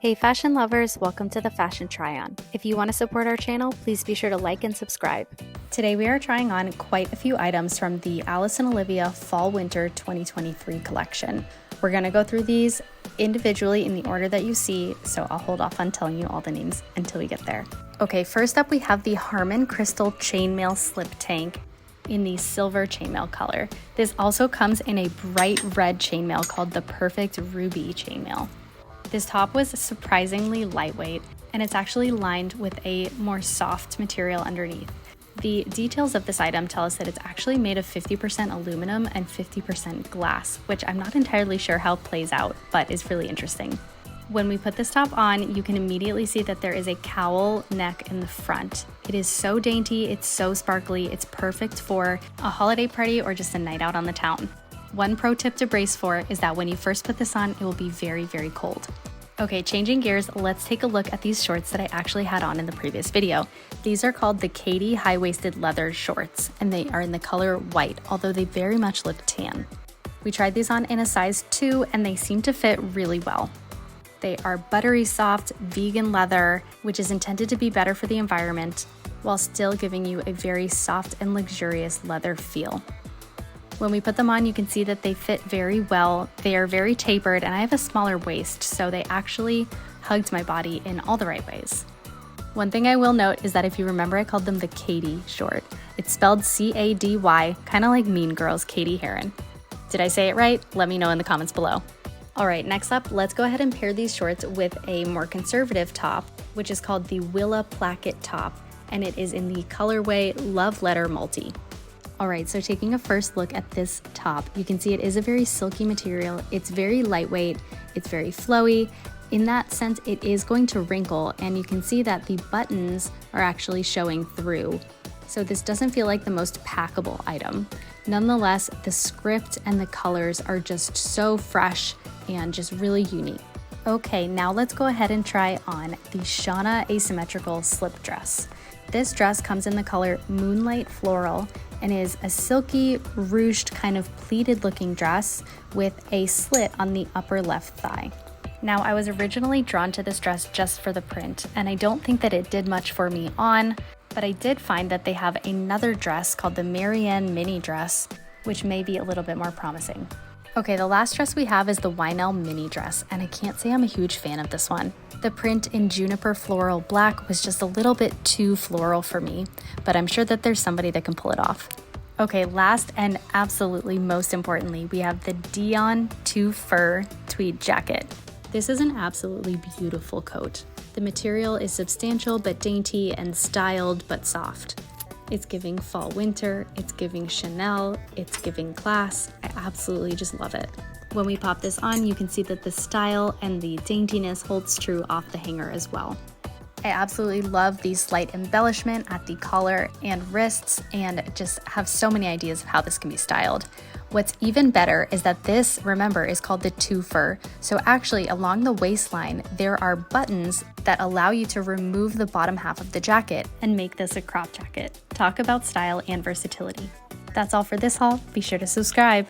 Hey fashion lovers, welcome to the Fashion Try-On. If you want to support our channel, please be sure to like and subscribe. Today we are trying on quite a few items from the Alice & Olivia Fall Winter 2023 collection. We're going to go through these individually in the order that you see, so I'll hold off on telling you all the names until we get there. Okay, first up we have the HARMON Crystal Chainmail Slip Tank in the silver chainmail color. This also comes in a bright red chainmail called the Perfect Ruby Chainmail. This top was surprisingly lightweight, and it's actually lined with a more soft material underneath. The details of this item tell us that it's actually made of 50% aluminum and 50% glass, which I'm not entirely sure how it plays out, but is really interesting. When we put this top on, you can immediately see that there is a cowl neck in the front. It is so dainty, it's so sparkly, it's perfect for a holiday party or just a night out on the town. One pro tip to brace for is that when you first put this on, it will be very, very cold. Okay, changing gears, let's take a look at these shorts that I actually had on in the previous video. These are called the CADY high-waisted leather shorts, and they are in the color white, although they very much look tan. We tried these on in a size 2, and they seem to fit really well. They are buttery soft, vegan leather, which is intended to be better for the environment, while still giving you a very soft and luxurious leather feel. When we put them on, you can see that they fit very well. They are very tapered, and I have a smaller waist, so they actually hugged my body in all the right ways. One thing I will note is that if you remember, I called them the CADY short. It's spelled C-A-D-Y, kind of like Mean Girls' Cady Heron. Did I say it right? Let me know in the comments below. All right, next up, let's go ahead and pair these shorts with a more conservative top, which is called the WILLA Placket top, and it is in the colorway Love Letter Multi. All right, so taking a first look at this top, you can see it is a very silky material. It's very lightweight, it's very flowy. In that sense, it is going to wrinkle, and you can see that the buttons are actually showing through. So this doesn't feel like the most packable item. Nonetheless, the script and the colors are just so fresh and just really unique. Okay, now let's go ahead and try on the SHAWNA Asymmetrical Slip Dress. This dress comes in the color Moonlight Floral and is a silky, ruched kind of pleated looking dress with a slit on the upper left thigh. Now, I was originally drawn to this dress just for the print, and I don't think that it did much for me on, but I did find that they have another dress called the Marianne Mini Dress, which may be a little bit more promising. Okay, the last dress we have is the WYNELL Mini Dress, and I can't say I'm a huge fan of this one. The print in Juniper Floral Black was just a little bit too floral for me, but I'm sure that there's somebody that can pull it off. Okay, last and absolutely most importantly, we have the DEON TWO-FER Tweed Jacket. This is an absolutely beautiful coat. The material is substantial but dainty and styled but soft. It's giving fall winter, it's giving Chanel, it's giving class. I absolutely just love it. When we pop this on, you can see that the style and the daintiness holds true off the hanger as well. I absolutely love the slight embellishment at the collar and wrists, and just have so many ideas of how this can be styled. What's even better is that this, remember, is called the TWO-FER. So actually along the waistline, there are buttons that allow you to remove the bottom half of the jacket and make this a crop jacket. Talk about style and versatility. That's all for this haul. Be sure to subscribe.